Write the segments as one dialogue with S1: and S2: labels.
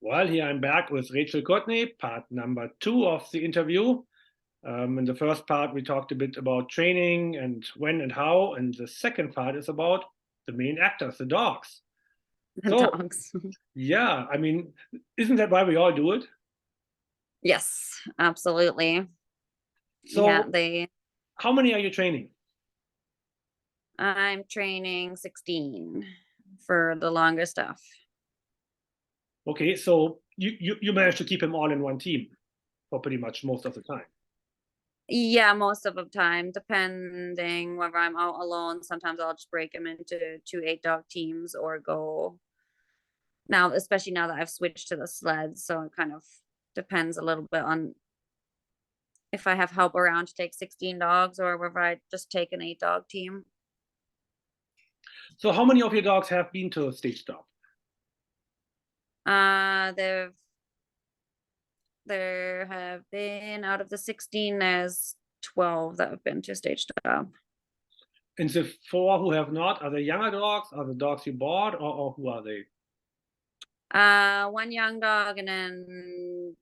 S1: Well, here I'm back with Rachel Courtney, part number 2 of the interview. In the first part, we talked a bit about training and when and how, and the second part is about the main actors, the dogs. So,
S2: Dogs.
S1: yeah, I mean, isn't that why we all do it?
S2: Yes, absolutely. Yeah,
S1: So,
S2: they
S1: how many are you training?
S2: I'm training 16 for the longer stuff.
S1: Okay, so you managed to keep them all in one team for pretty much most of the time.
S2: Yeah, most of the time, depending whether I'm out alone, sometimes I'll just break them into 2 8-dog teams or go now, especially now that I've switched to the sleds. So it kind of depends a little bit on if I have help around to take 16 dogs or whether I just take an 8-dog team.
S1: So, how many of your dogs have been to stage stop?
S2: They've There have been out of the 16, there's 12 that have been to stage stop.
S1: And the 4 who have not, are they younger dogs? Are the dogs you bought, or who are they?
S2: One young dog, and then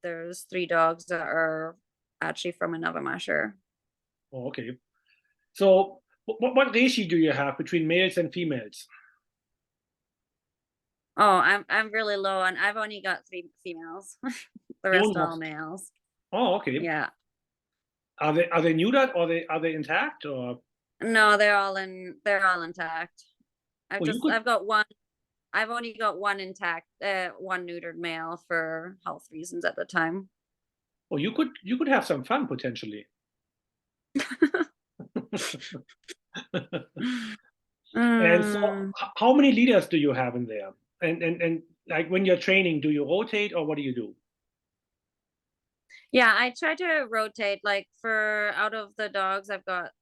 S2: there's 3 dogs that are actually from another musher.
S1: Oh, okay. So, what ratio do you have between males and females?
S2: Oh, I'm really low, and I've only got 3 females. The
S1: You
S2: rest
S1: only
S2: are
S1: have.
S2: all males.
S1: Oh, okay.
S2: Yeah.
S1: Are they neutered, or are they intact, or?
S2: No, they're all intact.
S1: Oh, you could.
S2: I've only got one intact, one neutered male for health reasons at the time.
S1: Oh, you could have some fun potentially. And so,
S2: Mm.
S1: how many leaders do you have in there? And like when you're training, do you rotate, or what do you do?
S2: Yeah, I try to rotate. Like for out of the dogs,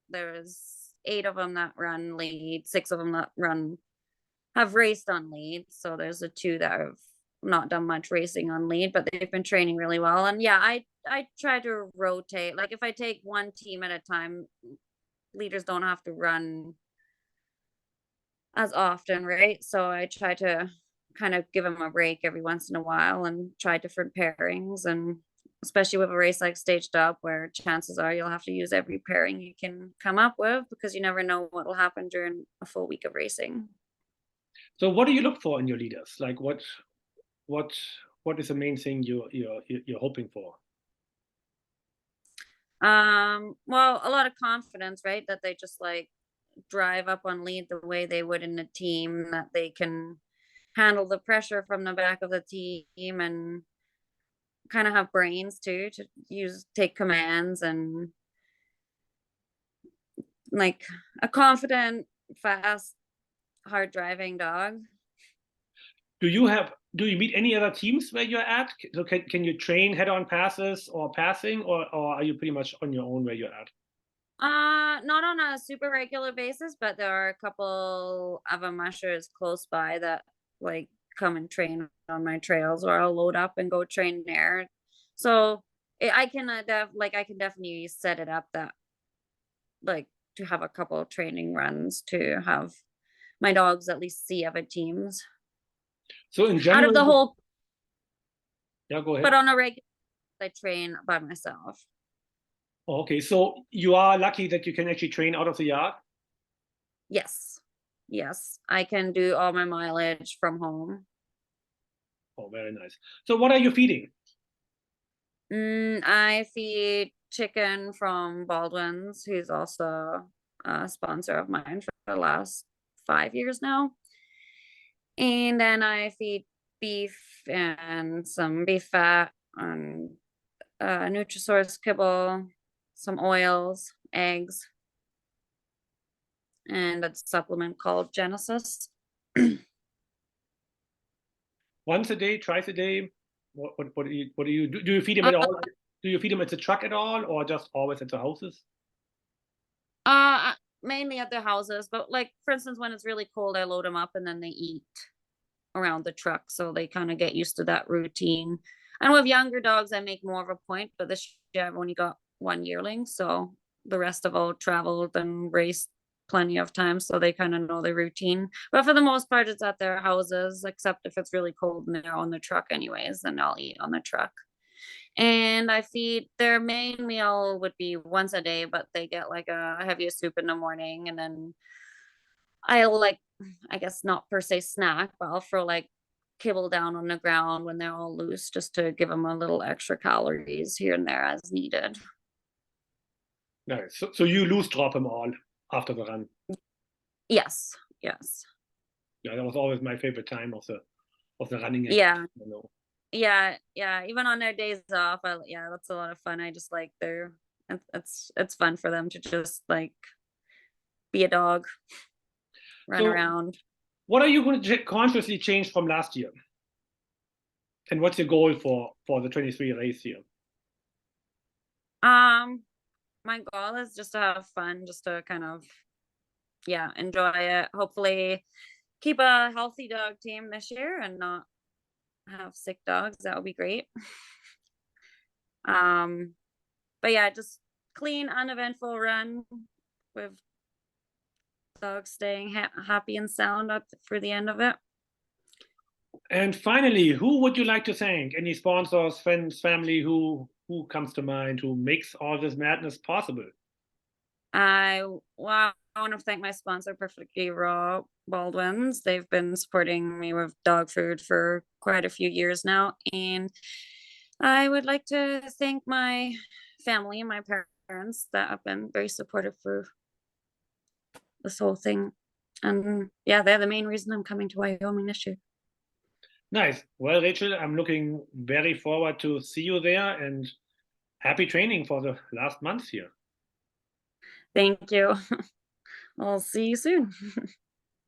S2: there's 8 of them that run lead, 6 of them that have raced on lead. So there's the 2 that have not done much racing on lead, but they've been training really well. And yeah, I try to rotate. Like if I take one team at a time, leaders don't have to run as often, right? So I try to kind of give them a break every once in a while and try different pairings. And especially with a race like Staged Up, where chances are you'll have to use every pairing you can come up with because you never know what will happen during a full week of racing.
S1: So, what do you look for in your leaders? Like, what what is the main thing you're hoping for?
S2: Well, a lot of confidence, right? That they just like drive up on lead the way they would in a team, that they can handle the pressure from the back of the team and kind of have brains too to take commands, and like a confident, fast, hard driving dog.
S1: Do you meet any other teams where you're at? So can you train head-on passes or passing, or are you pretty much on your own where you're at?
S2: Not on a super regular basis, but there are a couple of mushers close by that like come and train on my trails, or I'll load up and go train there. So I can I can definitely set it up that like to have a couple of training runs to have my dogs at least see other teams
S1: So in
S2: out of
S1: general,
S2: the whole.
S1: yeah, go
S2: But
S1: ahead.
S2: on a regular, I train by myself.
S1: Oh, okay, so you are lucky that you can actually train out of the yard.
S2: Yes. Yes. I can do all my mileage from home.
S1: Oh, very nice. So what are you feeding?
S2: I feed chicken from Baldwin's, who's also a sponsor of mine for the last 5 years now. And then I feed beef and some beef fat and Nutrisource kibble, some oils, eggs, and a supplement called Genesis.
S1: Once a day, twice a day? What do you do? Do you feed them
S2: Uh,
S1: at all? Do you feed them at the truck at all, or just always at the houses?
S2: uh, Mainly at their houses, but like for instance, when it's really cold, I load them up and then they eat around the truck, so they kind of get used to that routine. And with younger dogs, I make more of a point, but this year I've only got one yearling, so the rest have all traveled and raced plenty of time, so they kind of know the routine. But for the most part, it's at their houses, except if it's really cold and they're on the truck anyways, then I'll eat on the truck. And I feed their main meal would be once a day, but they get like a heavier soup in the morning, and then I'll like, I guess not per se snack, but I'll throw like kibble down on the ground when they're all loose, just to give them a little extra calories here and there as needed.
S1: Nice. So you lose drop them all after the run.
S2: Yes, yes,
S1: Yeah, that was always my favorite time of the running.
S2: yeah,
S1: You know.
S2: yeah. Even on their days off, yeah, that's a lot of fun. I just like their, it's fun for them to just like be a dog, run
S1: So
S2: around.
S1: what are you going to consciously change from last year? And what's your goal for the 23 race here?
S2: My goal is just to have fun, just to kind of, yeah, enjoy it. Hopefully keep a healthy dog team this year and not have sick dogs. That would be great. Um, but yeah, just clean, uneventful run with dogs staying happy and sound up for the end of it.
S1: And finally, who would you like to thank? Any sponsors, friends, family, who comes to mind, who makes all this madness possible?
S2: I want to thank my sponsor, Perfectly Raw Baldwin's. They've been supporting me with dog food for quite a few years now, and I would like to thank my family and my parents that have been very supportive for this whole thing. And yeah, they're the main reason I'm coming to Wyoming this year.
S1: Nice. Well, Rachel, I'm looking very forward to see you there, and happy training for the last month here.
S2: Thank you. I'll see you soon.